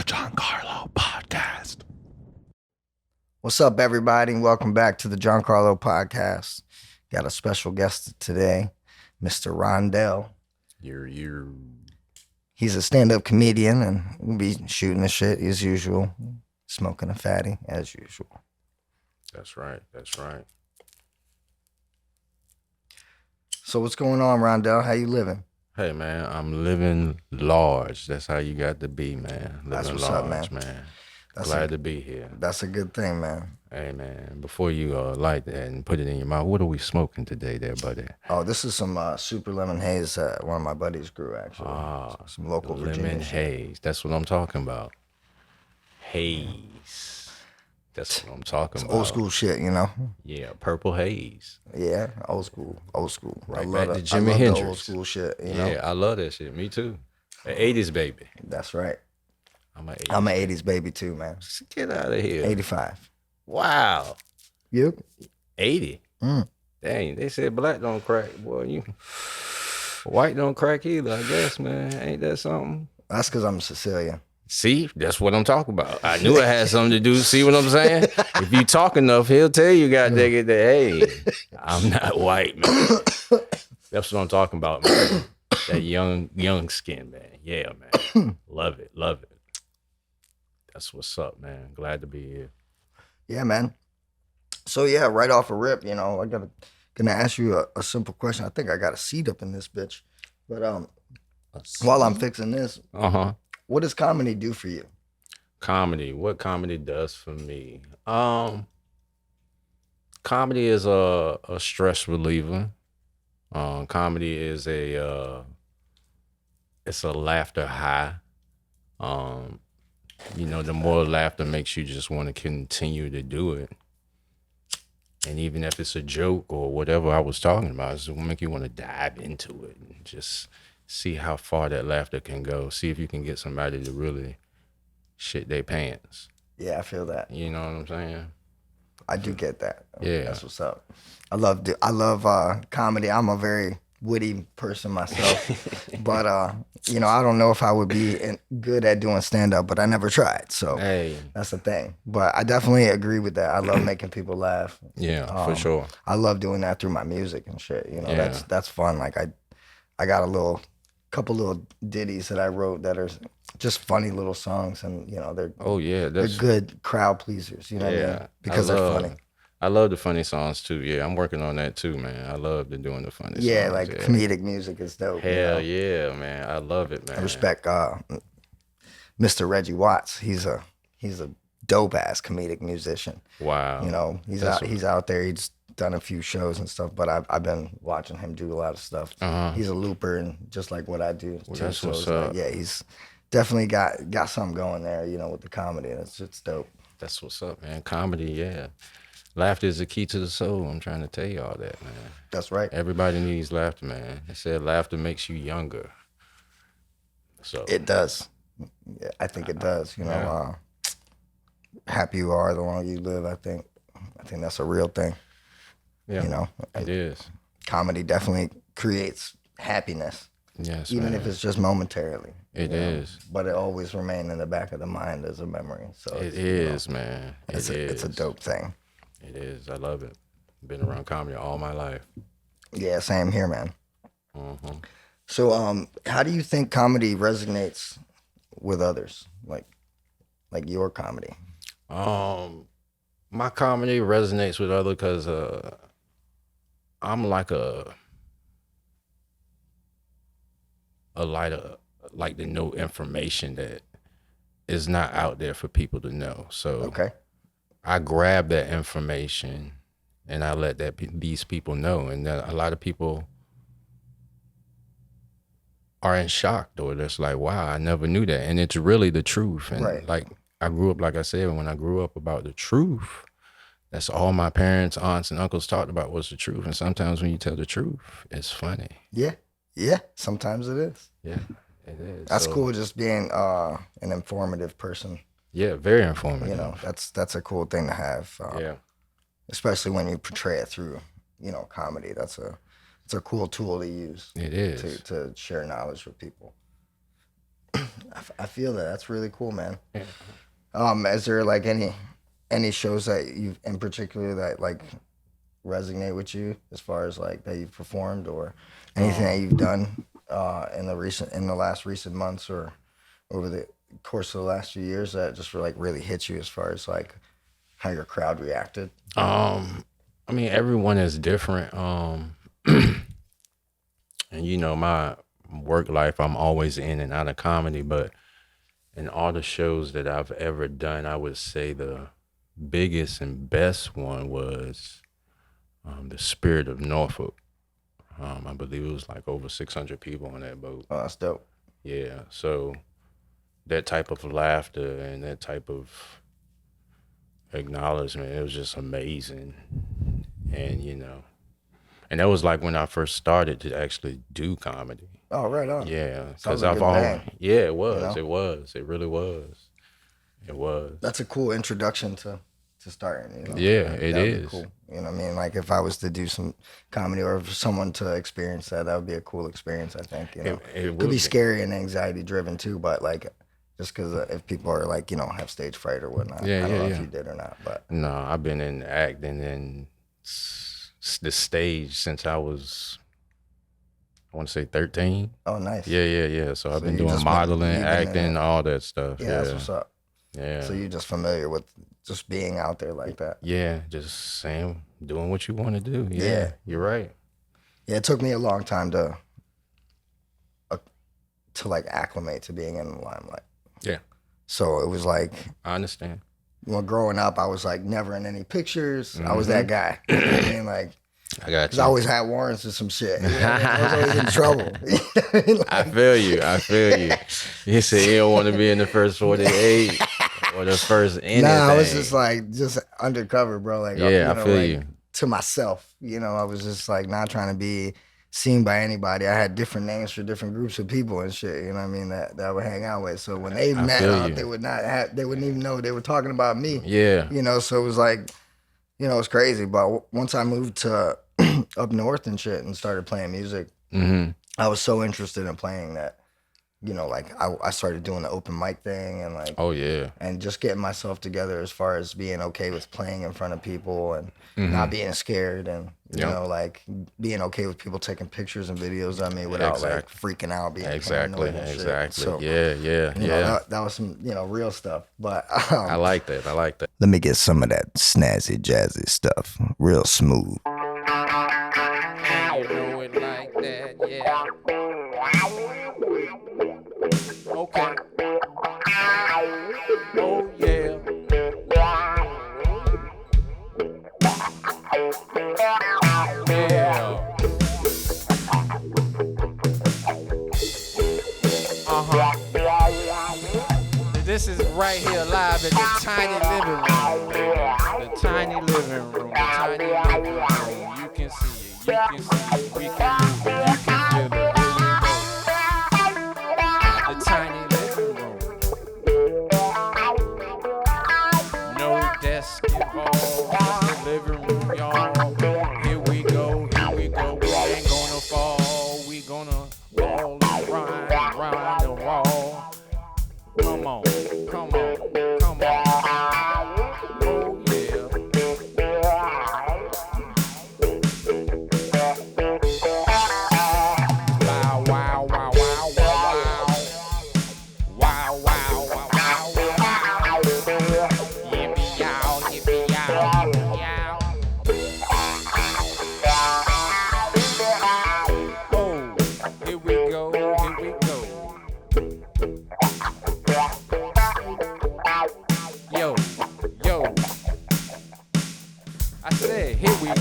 Giancarlo Podcast. What's up, everybody? Welcome back to the Giancarlo Podcast. Got a special guest today, Mr. Rondell. He's a stand-up comedian, and we'll be shooting the shit as usual, smoking a fatty as usual. That's right. So what's going on, Rondell? How you living? Hey, man, I'm living large. That's how you got to be, man. Living That's what's large, up, man. Glad to be here. That's a good thing, man. Hey, man, before you light that and put it in your mouth, what are we smoking today there, buddy? Oh, this is some super lemon haze that one of my buddies grew, actually. Some local Virginia lemon shit. haze. That's what I'm talking about. Haze. That's what I'm talking about. Old school shit, you know? Yeah, purple haze. Yeah, old school. Right back to Jimi Hendrix. The old school shit, you know? Yeah, I love that shit. Me too. An 80s baby. That's right. I'm an 80s baby too, man. Get out of here. 85. Wow. You? 80. Mm. Dang, they said black don't crack. Boy, you white don't crack either, I guess, man. Ain't that something? That's because I'm Sicilian. See, that's what I'm talking about. I knew it had something to do. See what I'm saying? If you talk enough, he'll tell you, God dang it, that, hey, I'm not white, man. That's what I'm talking about, man. That young skin, man. Yeah, man. Love it. That's what's up, man. Glad to be here. Yeah, man. So yeah, right off a rip, you know, gonna ask you a simple question. I think I got a seat up in this bitch, but while I'm fixing this, what does comedy do for you? What comedy does for me? Comedy is a stress reliever. Comedy is it's a laughter high. The more laughter makes you just want to continue to do it. And even if it's a joke or whatever I was talking about, it will make you want to dive into it and just see how far that laughter can go. See if you can get somebody to really shit their pants. Yeah, I feel that. You know what I'm saying? I do get that. Yeah. That's what's up. I love comedy. I'm a very witty person myself, but I don't know if I would be good at doing stand-up, but I never tried, so that's the thing. But I definitely agree with that. I love making people laugh. Yeah, for sure. I love doing that through my music and shit. You know, that's fun. Like I got a couple little ditties that I wrote that are just funny little songs, and they're they're good crowd pleasers. You know what I mean? Because they're funny. I love the funny songs too. Yeah, I'm working on that too, man. I love doing the funny songs. Yeah, like comedic music is dope. Hell yeah, man. I love it, man. I respect Mr. Reggie Watts. He's a dope ass comedic musician. Wow. He's out there. He's done a few shows and stuff, but I've been watching him do a lot of stuff. He's a looper, and just like what I do too. That's so what's up. He's definitely got something going there, with the comedy. It's dope. That's what's up, man. Comedy, yeah. Laughter is the key to the soul. I'm trying to tell you all that, man. That's right. Everybody needs laughter, man. They said laughter makes you younger. So it does. Yeah, I think it does. Happy you are, the longer you live. I think that's a real thing. Yeah, it is. Comedy definitely creates happiness. Yes, even man. if it's just momentarily. It is. But it always remains in the back of the mind as a memory. So it is, man. It's a dope thing. It is. I love it. Been around comedy all my life. Yeah, same here, man. So, how do you think comedy resonates with others? Like your comedy? My comedy resonates with others because I'm like a lighter, like to know information that is not out there for people to know. So I grab that information and I let these people know, and then a lot of people are in shock, or that's like, wow, I never knew that, and it's really the truth. And like I grew up, like I said, when I grew up about the truth, that's all my parents, aunts, and uncles talked about was the truth. And sometimes when you tell the truth, it's funny. Yeah. Sometimes it is. Yeah, it is. That's cool. Just being an informative person. Yeah, very informative. That's a cool thing to have. Especially when you portray it through, comedy. It's a cool tool to use. It is to share knowledge with people. I feel that. That's really cool, man. Is there like any shows that you in particular that like resonate with you as far as like that you've performed or anything that you've done in the last recent months or over the course of the last few years that just like really hit you as far as like how your crowd reacted? I mean, everyone is different. And you know, my work life, I'm always in and out of comedy, but in all the shows that I've ever done, I would say the biggest and best one was the Spirit of Norfolk. I believe it was like over 600 people on that boat. Oh, that's dope. Yeah, so that type of laughter and that type of acknowledgement, it was just amazing. And, you know, and that was like when I first started to actually do comedy. Oh, right on. Yeah, because I've always, it was, you know? It really was. It was. That's a cool introduction to starting, you know? Yeah, it is. Cool. You know what I mean? Like if I was to do some comedy or for someone to experience that would be a cool experience, I think, you know? It could be scary and anxiety driven too, but like just because if people are like, you know, have stage fright or whatnot. I don't know if you did or not, but. No, I've been in acting and the stage since I was, I want to say 13. Oh, nice. Yeah. So I've been doing modeling, acting, all that stuff. Yeah, that's what's up. Yeah. So you're just familiar with just being out there like that. Yeah, just doing what you want to do. Yeah, you're right. Yeah, it took me a long time to like acclimate to being in the limelight. Yeah. So it was like, I understand. Well, growing up, I was like never in any pictures. Mm-hmm. I was that guy. You know what I mean? Like, I got you. Because I always had warrants or some shit. You know? I was always in trouble. Like, I feel you. You said you don't want to be in the first 48 or the first anything. Nah, I was just undercover, bro. Like, yeah, I feel you. To myself, you know, I was just like not trying to be seen by anybody. I had different names for different groups of people and shit, you know what I mean, that I would hang out with. So when they met up, they wouldn't even know they were talking about me. Yeah. You know, so it was like, you know, it's crazy. But once I moved to up north and shit and started playing music, I was so interested in playing that, you know, like I started doing the open mic thing and like, oh yeah, and just getting myself together as far as being okay with playing in front of people and not being scared and you know, like being okay with people taking pictures and videos of me without like freaking out, being exactly. So, yeah. You know, that was some, you know, real stuff. But I like that. Let me get some of that snazzy, jazzy stuff, real smooth. You know it like that, yeah. Okay. Oh yeah. Yeah. This is right here live in the tiny living room. The tiny living room. You can see it. We can move it. You can feel it. The tiny living room. No desk involved. Just the living room, y'all. Here we go. We ain't gonna fall. We gonna ball and grind and wall. Come on. Oh yeah.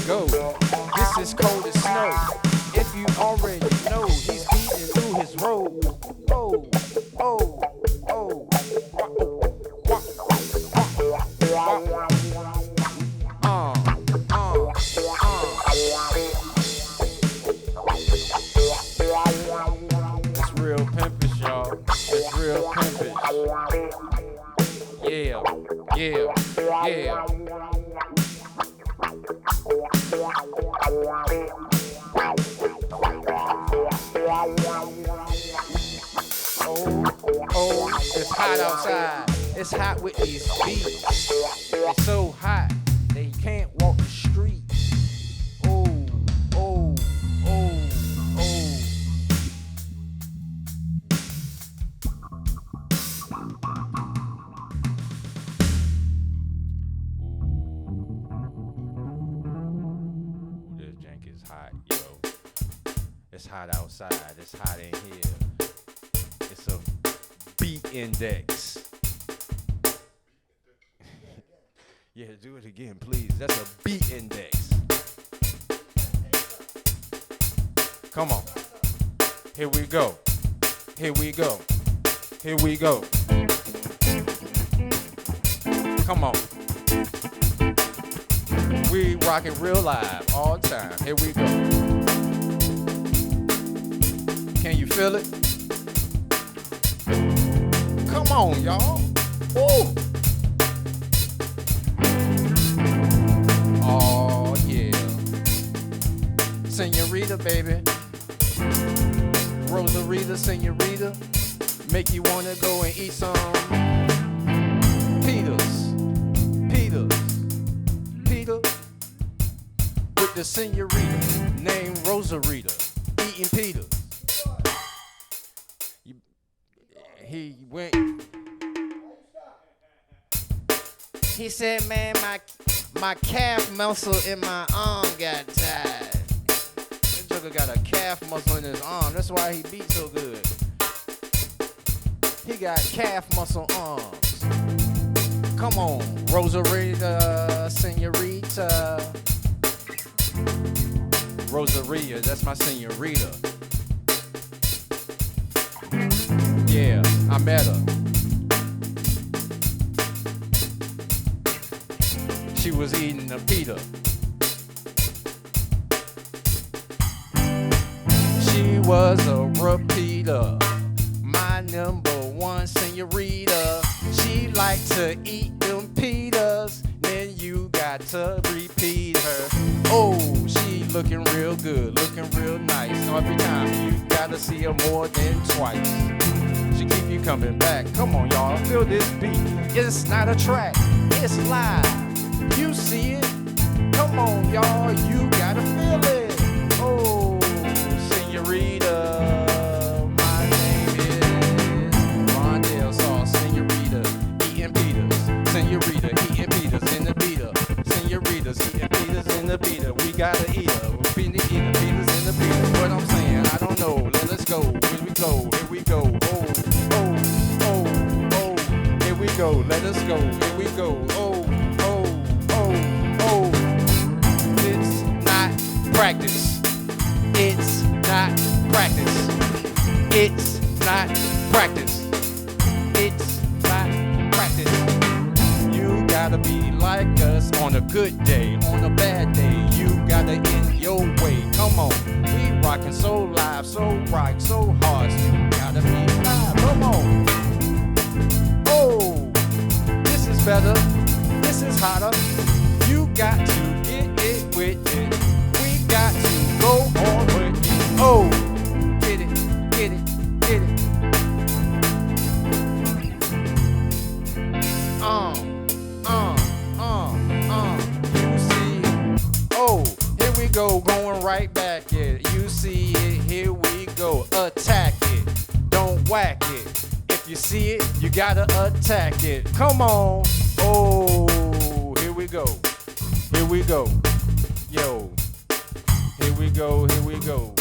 Go. This is cold as snow. If you already know, he's beating through his road. It's real pimpish, y'all. It's real pimpish. Yeah. Oh, it's hot outside. It's hot with these beats. It's so hot they can't walk the street. Oh, oh, oh, oh. Ooh, this jank is hot, yo. It's hot outside. It's hot in here. It's a beat index. Yeah, do it again, please. That's a beat index. Come on. Here we go. Here we go. Here we go. Come on. We rockin' real live all the time. Here we go. Can you feel it? Come on, y'all. Woo! Oh, yeah. Senorita, baby. Rosarita, senorita. Make you want to go and eat some Peters. Peter. With the senorita named Rosarita. Eating Peters. He went. He said, man, my calf muscle in my arm got tired. That joker got a calf muscle in his arm. That's why he beat so good. He got calf muscle arms. Come on, Rosarita, senorita. Rosaria, that's my senorita. Yeah, I met her. She was eating a pita. She was a repeater, my number one senorita. She liked to eat them pitas, then you got to repeat her. Oh, she looking real good, looking real nice. Every time you gotta see her more than twice. She keep you coming back. Come on, y'all, feel this beat. It's not a track, it's live. You see it. Come on, y'all, you gotta feel it. Oh, senorita, my name is Rondell. Sauce, senorita, eating Peters. Senorita, eating Peters in the beater. Senoritas, eating Peters in the beater. We gotta eat her. We're eating Peters in the beater. What I'm saying, I don't know. Let's go. Here we go. Here we go. Oh. Here we go. Let us go. Here we go. Oh. It's not practice. It's not practice. It's not practice. It's not practice. You gotta be like us on a good day. On a bad day, you gotta end your way. Come on. We rockin' so live, so right, so hard. So you gotta be live. Come on. Oh, this is better. This is hotter. You got to get it with it. We got to go on with it. Oh, get it, get it, get it. You see it. Oh, here we go, going right back it. You see it, here we go. Attack it, don't whack it. If you see it, you gotta attack it. Come on. Oh, here we go. Here we go. Yo. Here we go. Here we go.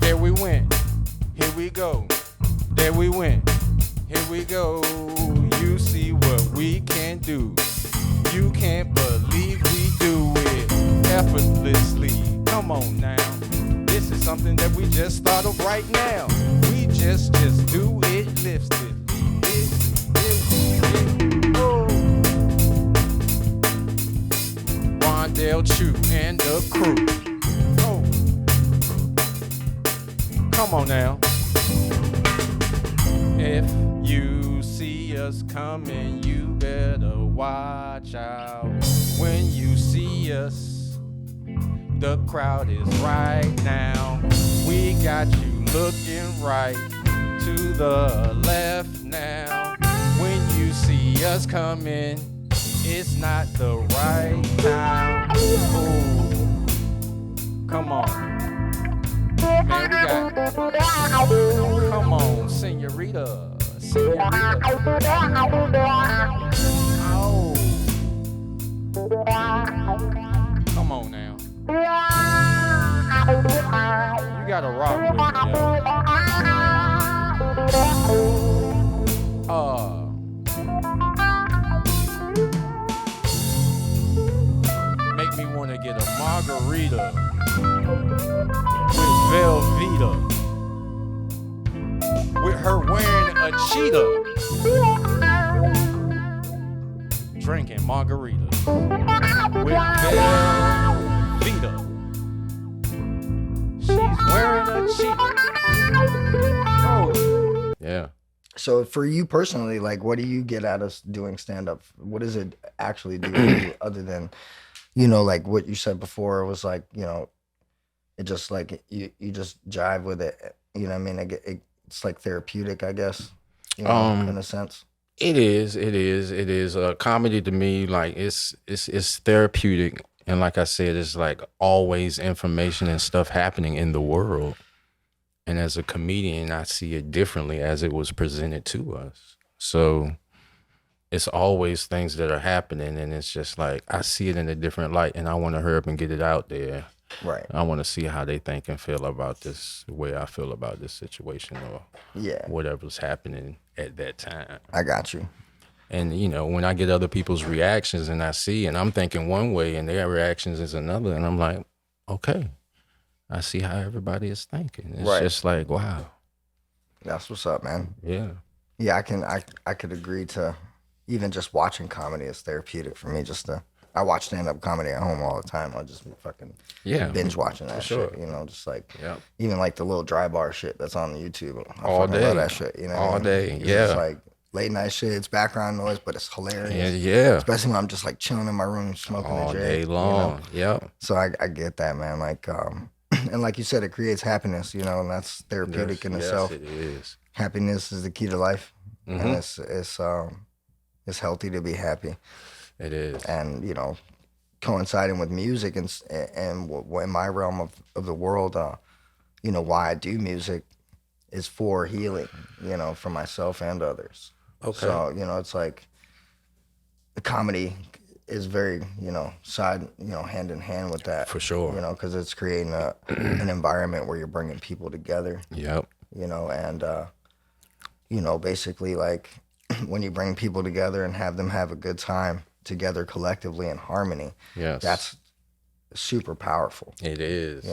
There we went. Here we go. There we went. Here we go. You see what we can do. You can't believe we do it effortlessly. Come on now. This is something that we just thought of right now. We just do it lipstick. Rondell Chew and the crew. Oh, come on now. If you see us coming, you better watch out. When you see us, the crowd is right now. We got you looking right to the left now. When you see us coming, it's not the right time. Ooh, come on. Man, we got, come on, senorita. Oh. Come on now. You gotta rock with me, make me wanna get a margarita with Velveeta, with her wearing a cheetah, drinking margaritas with Velveeta. She's wearing a cheetah. Oh, yeah. So for you personally, like, what do you get out of doing stand-up? What does it actually do to you other than, like what you said before was like, it just like you just jive with it. You know what I mean? It's like therapeutic, I guess, in a sense. It is. Comedy to me, like it's therapeutic. And like I said, it's like always information and stuff happening in the world. And as a comedian, I see it differently as it was presented to us. So it's always things that are happening, and it's just like I see it in a different light, and I want to hurry up and get it out there. Right. I want to see how they think and feel about this, the way I feel about this situation, or whatever's happening at that time. I got you. And when I get other people's reactions and I see, and I'm thinking one way and their reactions is another, and I'm like, okay, I see how everybody is thinking. It's just like, wow. That's what's up, man. Yeah. Yeah, I could agree to even just watching comedy is therapeutic for me. I watch stand-up comedy at home all the time. I'll just fucking binge watching that shit. Just like even like the little dry bar shit that's on YouTube. All day. I love that shit. All day. It's like late night shit. It's background noise, but it's hilarious. Yeah. Especially when I'm just like chilling in my room smoking all a J. Day long. Yeah. So I get that, man. Like and like you said, it creates happiness. And that's therapeutic in itself. Yes, it is. Happiness is the key to life, Mm-hmm. and it's healthy to be happy. It is. And coinciding with music and in my realm of the world, why I do music is for healing, for myself and others. Okay. So it's like the comedy is very hand in hand with that, for sure. because it's creating an environment where you're bringing people together. Yep. And basically like when you bring people together and have them have a good time together collectively in harmony, that's super powerful. It is.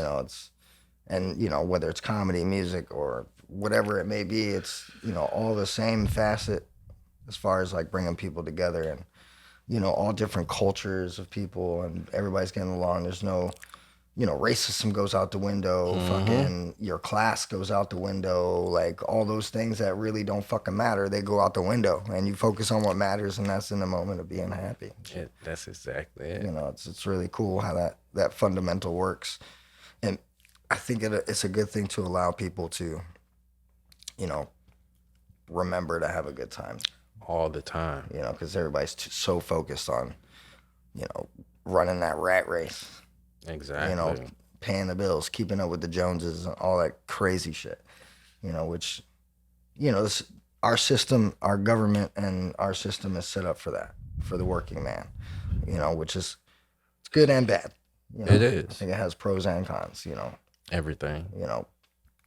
Whether it's comedy, music, or whatever it may be, it's all the same facet as far as like bringing people together, and all different cultures of people, and everybody's getting along. There's no racism goes out the window, fucking your class goes out the window, like all those things that really don't fucking matter, they go out the window, and you focus on what matters, and that's in the moment of being happy. Yeah, that's exactly it. It's really cool how that fundamental works, and I think it's a good thing to allow people to, remember to have a good time all the time. Because everybody's so focused on, running that rat race. Exactly. Paying the bills, keeping up with the Joneses, and all that crazy shit. Which, our system, our government, and our system is set up for that, for the working man. Which is, it's good and bad. It is. I think it has pros and cons. Everything.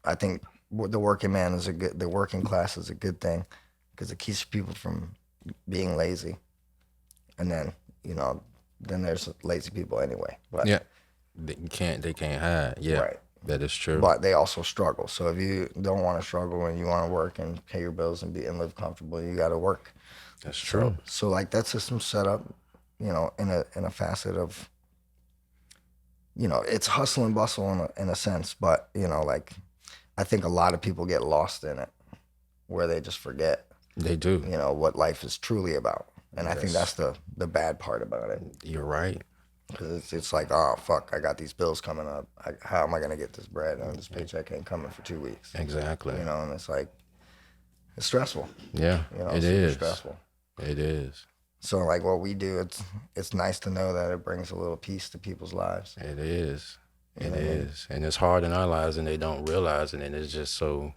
I think the working man the working class is a good thing, because it keeps people from being lazy, and then then there's lazy people anyway. But they can't hide. Yeah, right. That is true. But they also struggle. So if you don't want to struggle and you want to work and pay your bills and live comfortable, you got to work. That's true. So like that system's set up, in a facet of, it's hustle and bustle in a sense, but like I think a lot of people get lost in it, where they just forget. They do. What life is truly about. And I think that's the bad part about it. You're right. Because it's like, oh, fuck, I got these bills coming up. How am I going to get this bread? And this paycheck ain't coming for 2 weeks. Exactly. You know, and it's like, it's stressful. Yeah, you know, it super is. Stressful. It is. So, like, what we do, it's nice to know that it brings a little peace to people's lives. It is. It is. And it's hard in our lives, and they don't realize it, and it's just so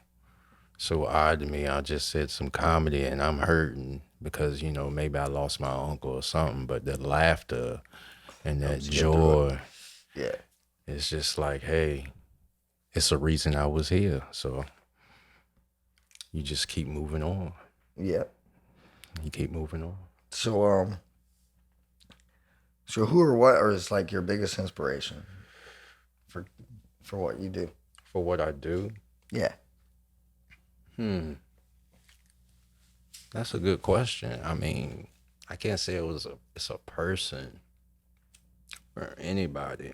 odd to me. I just said some comedy, and I'm hurting because, you know, maybe I lost my uncle or something, but the laughter and that joy, yeah, it's just like, hey, it's a reason I was here. So you just keep moving on. Yeah. You keep moving on. So who or what is like your biggest inspiration for what you do? For what I do? Yeah. That's a good question. I mean, I can't say it's a person or anybody.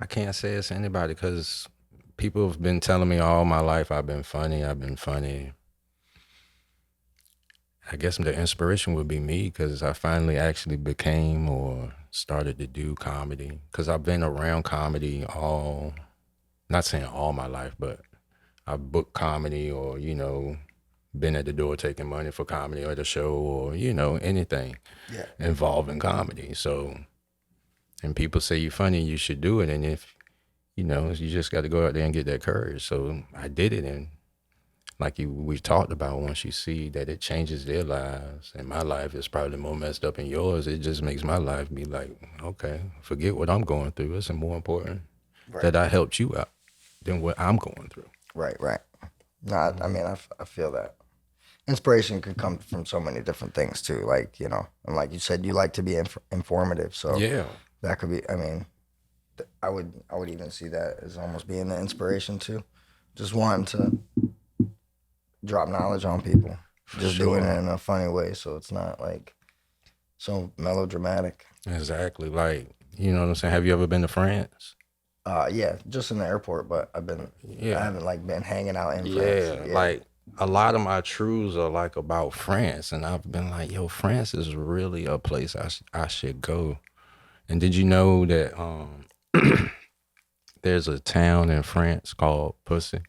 I can't say it's anybody because people have been telling me all my life I've been funny. I guess the inspiration would be me because I finally actually became or started to do comedy because I've been around comedy not saying all my life, but I've booked comedy or, you know, been at the door taking money for comedy or the show or, you know, anything involving comedy. So, and people say you're funny, you should do it. And if, you know, you just got to go out there and get that courage. So I did it. And like we talked about, once you see that it changes their lives, and my life is probably more messed up than yours, it just makes my life be like, okay, forget what I'm going through. It's more important that I helped you out than what I'm going through. Right. No, I mean, I feel that. Inspiration can come from so many different things too. Like, you know, and like you said, you like to be informative. So yeah, that could be, I mean, I would even see that as almost being the inspiration too. Just wanting to drop knowledge on people. Just doing it in a funny way. So it's not like so melodramatic. Exactly. Like, you know what I'm saying? Have you ever been to France? Yeah, just in the airport, but I haven't like been hanging out in France. Yeah, like a lot of my truths are like about France, and I've been like, yo, France is really a place I should go. And did you know that there's a town in France called Pussy?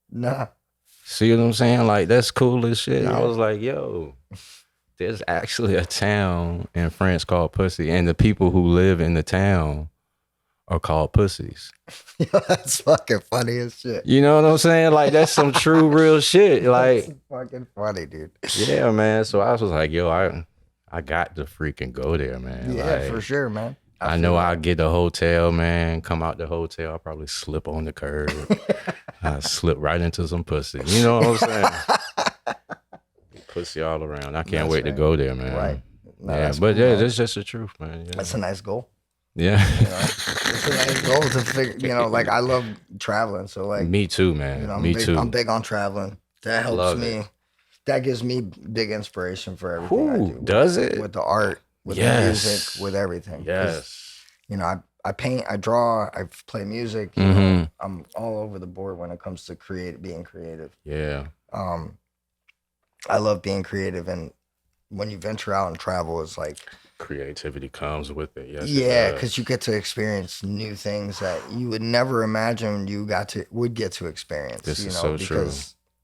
Nah. See what I'm saying? Like, that's cool as shit. Yeah. I was like, yo, there's actually a town in France called Pussy, and the people who live in the town are called pussies. Yo, that's fucking funny as shit. You know what I'm saying? Like, that's some true, real shit. Like, that's fucking funny, dude. Yeah, man. So I was like, yo, I got to freaking go there, man. Yeah, like, for sure, man. I know I'll get the hotel, man. Come out the hotel, I'll probably slip on the curb. I slip right into some pussy. You know what I'm saying? Pussy all around. I can't wait to go there, man. Right. No, yeah, but cool, that's just the truth, man. Yeah. That's a nice goal. Yeah. You know, it's a nice goal to figure, you know, like I love traveling. So like me too, man. You know, me too. I'm big on traveling. That helps me. That gives me big inspiration for everything I do. Does it? With the art, with the music, with everything. Yes. You know, I paint, I draw, I play music. You know, I'm all over the board when it comes to being creative. Yeah. I love being creative, and when you venture out and travel, it's like creativity comes with it. Yes. Yeah, because you get to experience new things that you would never imagine you would get to experience. This is so true.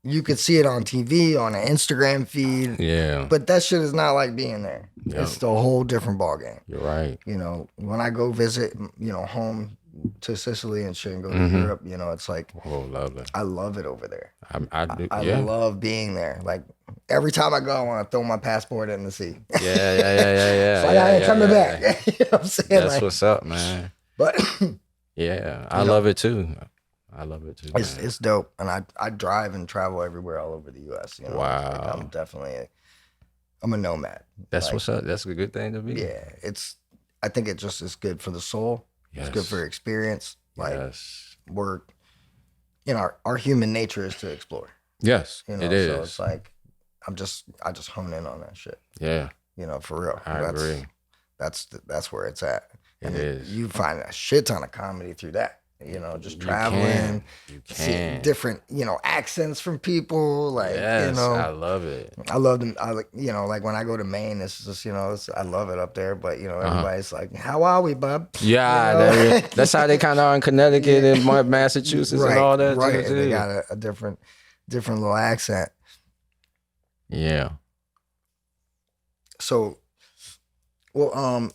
You could see it on TV, on an Instagram feed. Yeah. But that shit is not like being there. Yep. It's a whole different ballgame. You're right. You know, when I go visit, you know, home to Sicily and shit and go to Europe, you know, it's like, oh, lovely. I love it over there. I love being there. Like, every time I go, I want to throw my passport in the sea. Yeah. It's like, I ain't coming back. You know what I'm saying? That's like, what's up, man. But, yeah, I love it too. I love it too. It's dope. And I drive and travel everywhere all over the U.S. You know? Wow. Like I'm a nomad. That's what's up. That's a good thing to be. Yeah. I think it just is good for the soul. Yes. It's good for experience. Like, we're, you know, our human nature is to explore. Yes, you know? It is. So it's like, I just hone in on that shit. Yeah. You know, for real. I agree. That's where it's at. It is. You find a shit ton of comedy through that. You know, just traveling, see different, you know, accents from people. Like, yes, you know, I love it. I love them. I like, you know, like when I go to Maine, it's just, you know, I love it up there. But you know, everybody's like, "How are we, bub?" Yeah, you know? that's how they kind of are in Connecticut and Massachusetts and all that. Right, they got a different little accent. Yeah. So, well,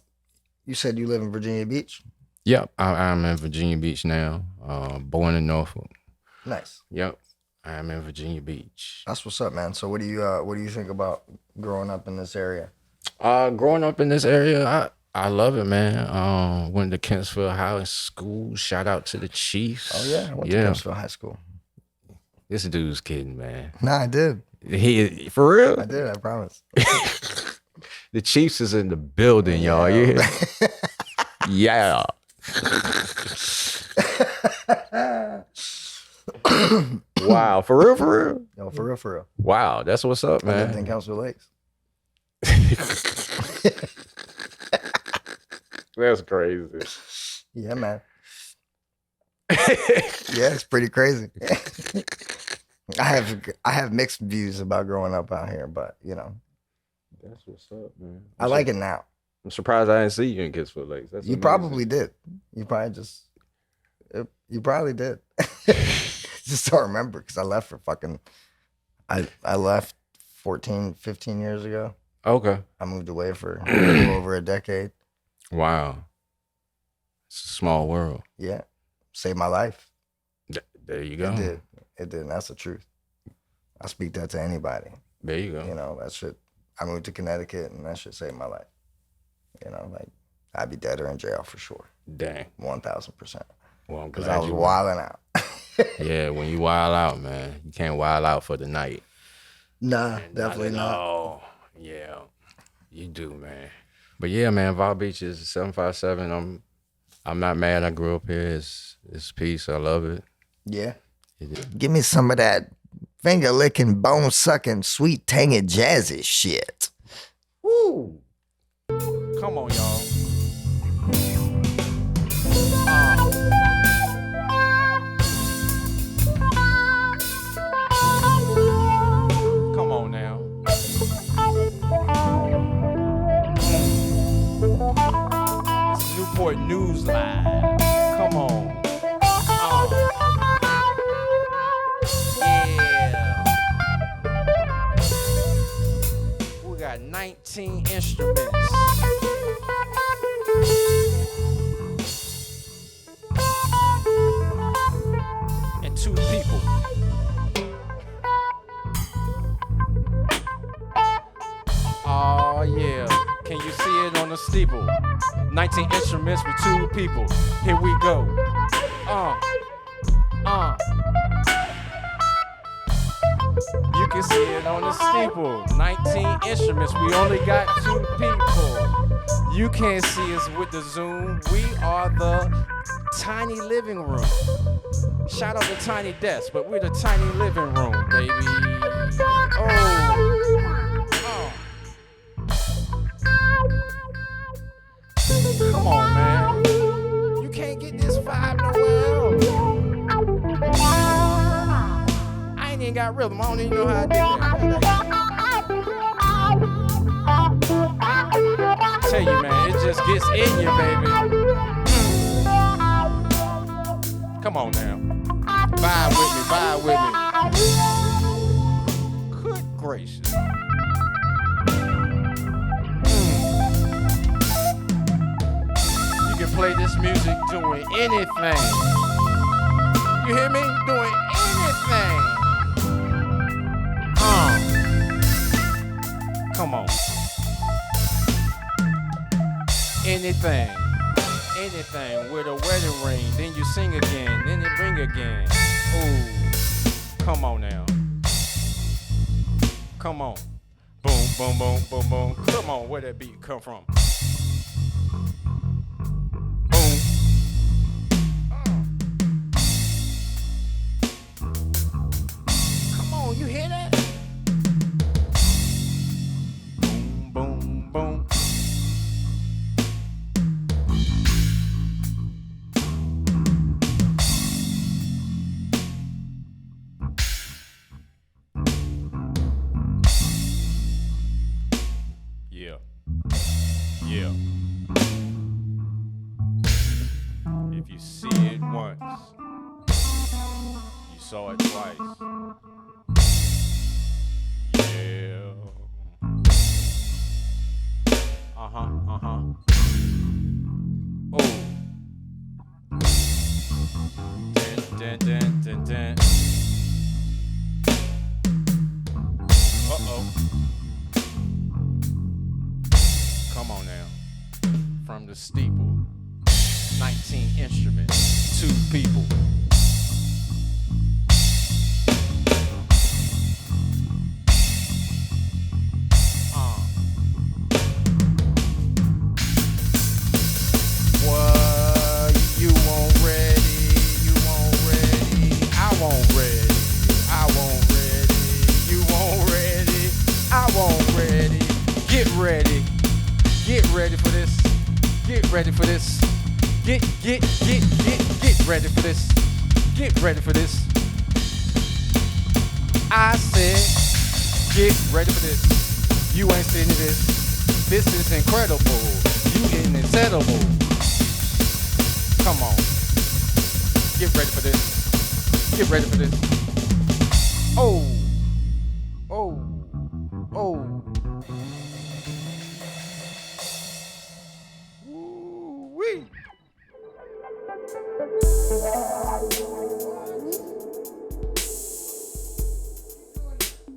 you said you live in Virginia Beach? Yep, I'm in Virginia Beach now. Born in Norfolk. Nice. Yep, I'm in Virginia Beach. That's what's up, man. So, what do you think about growing up in this area? Growing up in this area, I love it, man. Went to Kempsville High School. Shout out to the Chiefs. Oh yeah, I went to Kempsville High School. This dude's kidding, man. Nah, I did. He for real? I did. I promise. The Chiefs is in the building, y'all. Yeah. Yeah. Wow, for real? No, for real. Wow, that's what's up, man. I lived in Council Lakes. That's crazy. Yeah, man. Yeah, it's pretty crazy. I have mixed views about growing up out here, but you know, that's what's up, man. I like it now. I'm surprised I didn't see you in Kempsville Lakes. That's you amazing. Probably did. You probably did. Just don't remember because I left for fucking. I left 14, 15 years ago. Okay. I moved away for a little over a decade. Wow. It's a small world. Yeah. Saved my life. There you go. It did. And that's the truth. I speak that to anybody. There you go. You know, that shit. I moved to Connecticut and that shit saved my life. You know, like I'd be dead or in jail for sure. Dang. 1,000%. Well, because I was wilding out. Yeah, when you wild out, man, you can't wild out for the night. Nah, definitely not. Oh, yeah, you do, man. But yeah, man, Val Beach is 757. I'm not mad. I grew up here. It's peace. I love it. Yeah. Give me some of that finger licking, bone sucking, sweet tangy, jazzy shit. Woo! Come on, y'all. Come on now. It's Newport News Live. Come on. Yeah. We got 19 instruments. And 2 people. Oh yeah, can you see it on the steeple? 19 instruments with 2 people. Here we go. You can see it on the steeple. 19 instruments, we only got 2 people. You can't see us with the Zoom. We are the tiny living room. Shout out to Tiny Desk, but we're the tiny living room, baby. Come on, man. You can't get this vibe nowhere else. I ain't even got rhythm. I don't even know how to do that. Tell you, man, it just gets in you, baby. Come on now. Vibe with me. Good gracious. You can play this music doing anything. You hear me? Doing anything. Come on. Anything with a wedding ring. Then you sing again. Then you ring again. Ooh. Come on now. Come on. Boom, boom, boom, boom, boom. Come on, where that beat come from? Boom. Come on, you hear that? Boom, boom, boom. saw it twice. Yeah. Oh. Dun, dun, dun, dun. Uh-oh. Come on now. From the steeple. 19 instruments. 2 people. Ready for this. Get ready for this. Get ready for this. Get ready for this. I said, get ready for this. You ain't seen this. This is incredible. You insettable. Come on. Get ready for this. Get ready for this. Oh.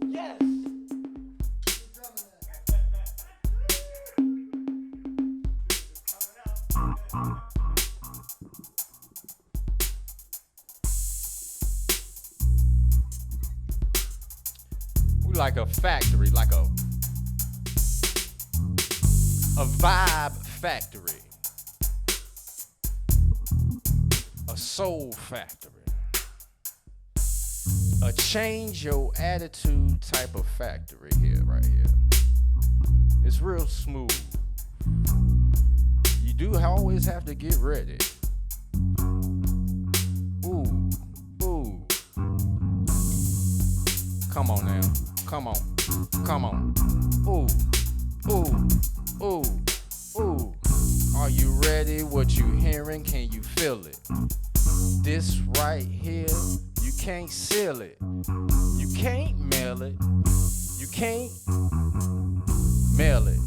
Yes. We like a factory, like a vibe factory. A soul factory. A change your attitude type of factory here, right here. It's real smooth. You do always have to get ready. Ooh. Come on now. Come on. Ooh. Are you ready? What you hearing? Can you feel it? This right here, you can't seal it. You can't mail it. You can't mail it.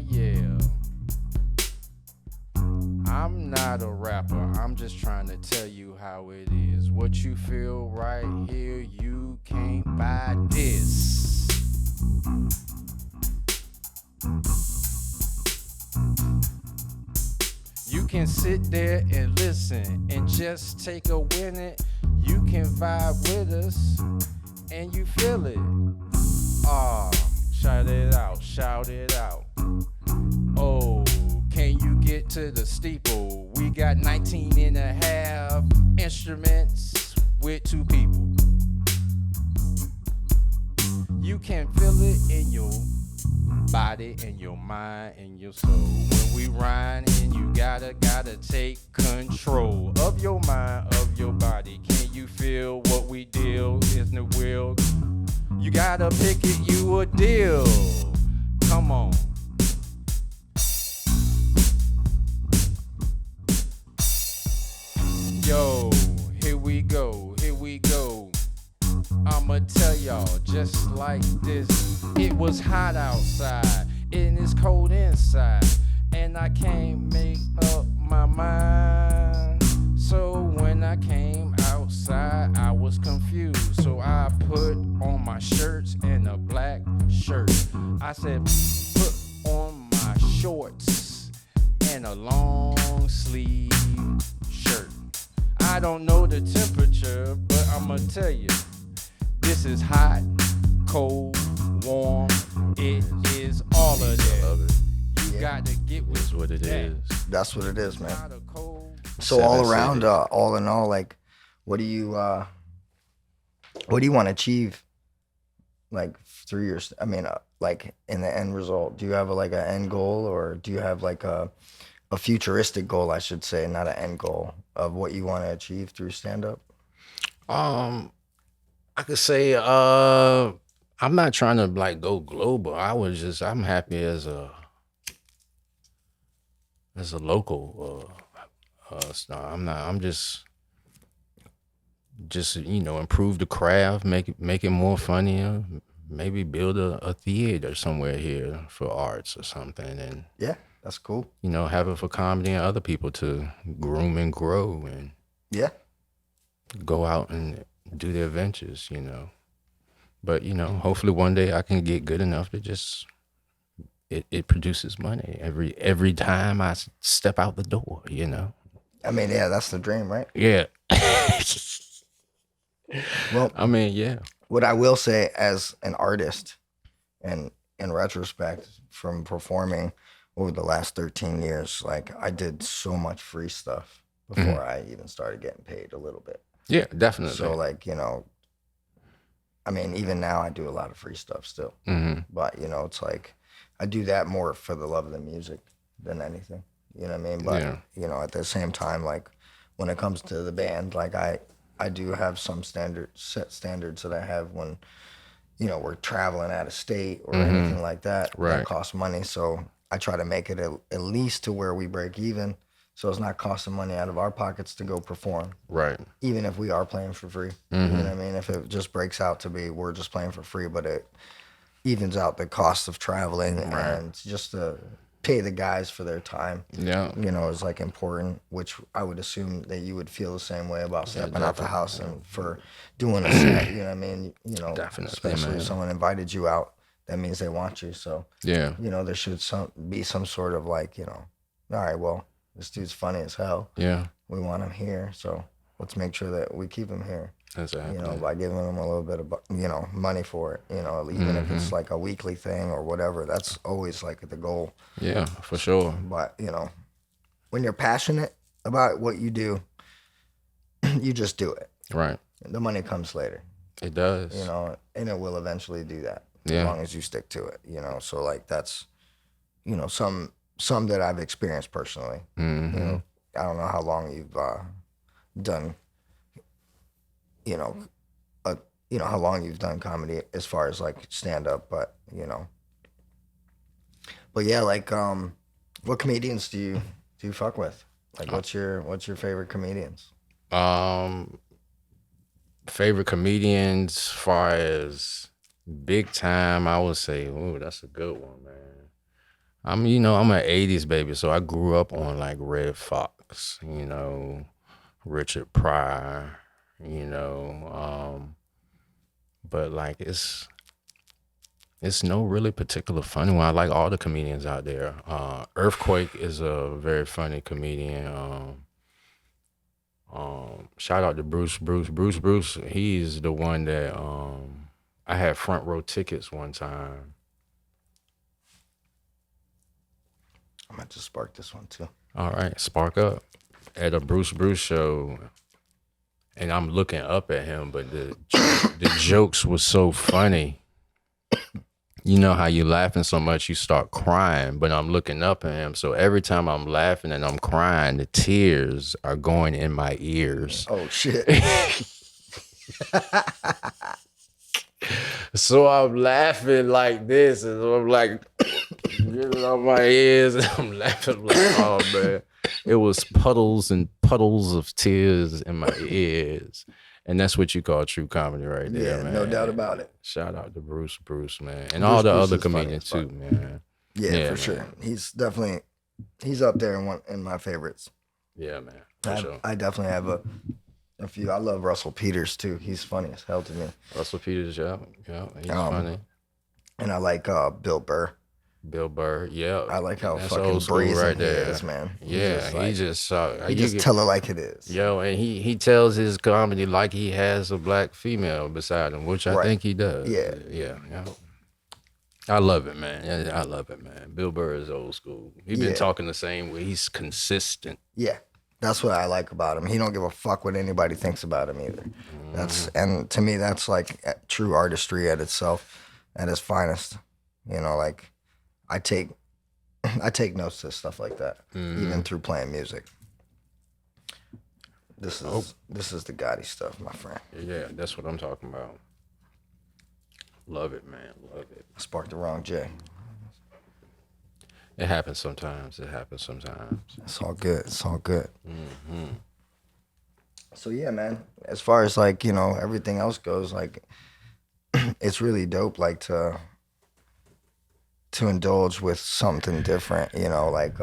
Yeah. I'm not a rapper. I'm just trying to tell you how it is. What you feel right here, you can't buy this. You can sit there and listen and just take a minute. You can vibe with us and you feel it. Shout it out. Oh, can you get to the steeple? We got 19 and a half instruments with 2 people. You can feel it in your body and your mind and your soul. When we rhyme and you gotta take control of your mind, of your body. Can you feel what we deal in the will? You gotta pick it, you a deal. Come on. Yo, here we go. I'ma tell y'all just like this. It was hot outside and it's cold inside, and I can't make up my mind. So when I came outside, I was confused. So I put on my shirts and a black shirt. I said, put on my shorts and a long sleeve shirt. I don't know the temperature, but I'ma tell you, this is hot, cold, warm. It is all of that. You got to get with what it that. is. That's what it is, man. So all around, all in all, like, what do you want to achieve, like, through your? I mean, like in the end result, do you have an end goal, or do you have like a futuristic goal, I should say, not an end goal of what you want to achieve through stand up? I could say I'm not trying to like go global. I'm happy as a local So I'm not. I'm just improve the craft, make it more funnier. Maybe build a theater somewhere here for arts or something, and yeah, that's cool. Have it for comedy and other people to groom and grow and go out and do their ventures. But hopefully one day I can get good enough to just it produces money every time I step out the door. I mean, yeah, that's the dream, right? Yeah. Well, I mean, yeah. What I will say as an artist, and in retrospect, from performing over the last 13 years, like I did so much free stuff before I even started getting paid a little bit. Yeah, definitely. So like, I mean, even now I do a lot of free stuff still, but it's like I do that more for the love of the music than anything. You know what I mean? But at the same time, like when it comes to the band, like I do have some set standards that I have when, we're traveling out of state or anything like that. Right. That costs money. So I try to make it at least to where we break even. So it's not costing money out of our pockets to go perform. Right. Even if we are playing for free. You know what I mean? If it just breaks out to be we're just playing for free, but it evens out the cost of traveling and just to pay the guys for their time. Yeah. Is like important, which I would assume that you would feel the same way about stepping out the house and for doing a set. You know what I mean? Definitely, especially if someone invited you out, that means they want you. So yeah, there should be some sort of like, all right, well, this dude's funny as hell. Yeah. We want him here, so let's make sure that we keep him here. Exactly. By giving him a little bit of, money for it. Even if it's like a weekly thing or whatever. That's always like the goal. Yeah, for sure. But when you're passionate about what you do, you just do it. Right. The money comes later. It does. And it will eventually do that. Yeah. As long as you stick to it. So like that's, some that I've experienced personally. I don't know how long you've done, how long you've done comedy as far as like stand up, but yeah, like what comedians do you fuck with? Like what's your favorite comedians? Favorite comedians as far as big time, I would say, oh, that's a good one, man. I'm an 80s baby, so I grew up on like Red Fox, Richard Pryor, but like it's no really particular funny one. I like all the comedians out there. Earthquake is a very funny comedian. Shout out to Bruce. He's the one that I had front row tickets one time. I'm going to spark this one too. All right, spark up. At a Bruce show, and I'm looking up at him, but the jokes were so funny. You know how you laughing so much you start crying, but I'm looking up at him. So every time I'm laughing and I'm crying, the tears are going in my ears. Oh, shit. So I'm laughing like this, and I'm like, getting on my ears, and I'm laughing like, oh, man. It was puddles and puddles of tears in my ears. And that's what you call true comedy right there, man. No doubt about it. Shout out to Bruce, man. And all the other comedians too, man. Yeah, for sure. He's definitely, up there in my favorites. Yeah, man. For sure. I definitely have a few. I love Russell Peters too. He's funny as hell to me. Russell Peters, yeah. He's funny. And I like Bill Burr. Yeah. I like how fucking brazen right there. He is, man. Yeah, he just tell it like it is. Yo, and he tells his comedy like he has a black female beside him, which I think he does. Yeah. I love it, man. I love it, man. Bill Burr is old school. He's been talking the same way. He's consistent. Yeah. That's what I like about him. He don't give a fuck what anybody thinks about him either. And to me, that's like true artistry at itself, at its finest. Like I take notes to stuff like that, even through playing music. This is the Gotti stuff, my friend. Yeah, that's what I'm talking about. Love it, man. Love it. I sparked the wrong J. It happens sometimes. It's all good. It's all good. Mm-hmm. So yeah, man. As far as like, you know, everything else goes, like it's really dope, like to indulge with something different, you know, like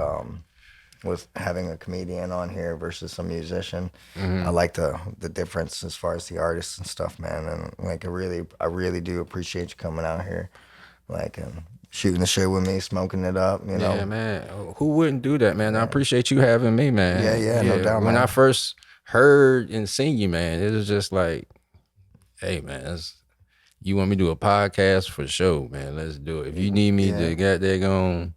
with having a comedian on here versus a musician. Mm-hmm. I like the difference as far as the artists and stuff, man. And like I really do appreciate you coming out here, like and shooting the shit with me, smoking it up, you know. Yeah, man. Who wouldn't do that, man? I appreciate you having me, man. Yeah, no doubt, when man. I first heard and seen you, man, it was just like, hey, man, you want me to do a podcast for sure, man? Let's do it. If you need me to get there, go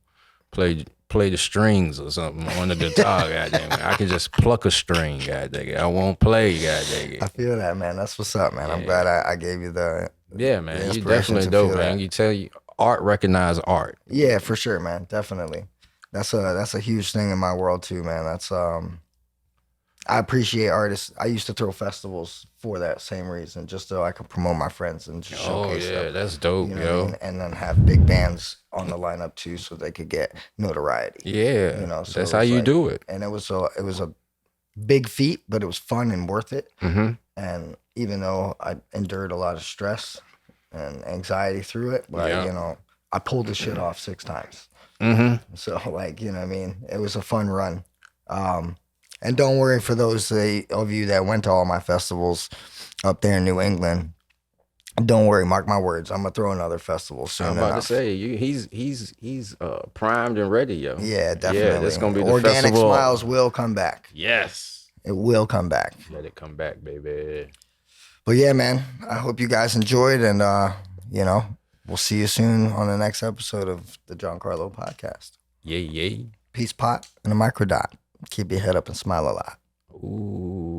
play the strings or something on the guitar, goddamn, I can just pluck a string, goddamn. I won't play, goddamn. I feel that, man. That's what's up, man. I'm glad I gave you the man. You definitely dope, man. You tell you art recognize art. Yeah, for sure, man. Definitely. That's a huge thing in my world too, man. That's I appreciate artists. I used to throw festivals for that same reason, just so I could promote my friends and just showcase them. That's dope, you know what I mean? And then have big bands on the lineup too, so they could get notoriety. Yeah, you know, so that's how you do it. And it was a big feat, but it was fun and worth it. Mm-hmm. And even though I endured a lot of stress and anxiety through it, but you know, I pulled the shit off 6 times. Mm-hmm. So like, you know what I mean? It was a fun run. And don't worry for those of you that went to all my festivals up there in New England. Don't worry, mark my words. I'm gonna throw another festival soon. I'm about to say he's primed and ready, yo. Yeah, definitely. Yeah, that's gonna be the Organic festival. Smiles will come back. Yes, it will come back. Let it come back, baby. But yeah, man, I hope you guys enjoyed, and you know, we'll see you soon on the next episode of the Giancarlo Podcast. Yay. Peace, pot, and a microdot. Keep your head up and smile a lot. Ooh.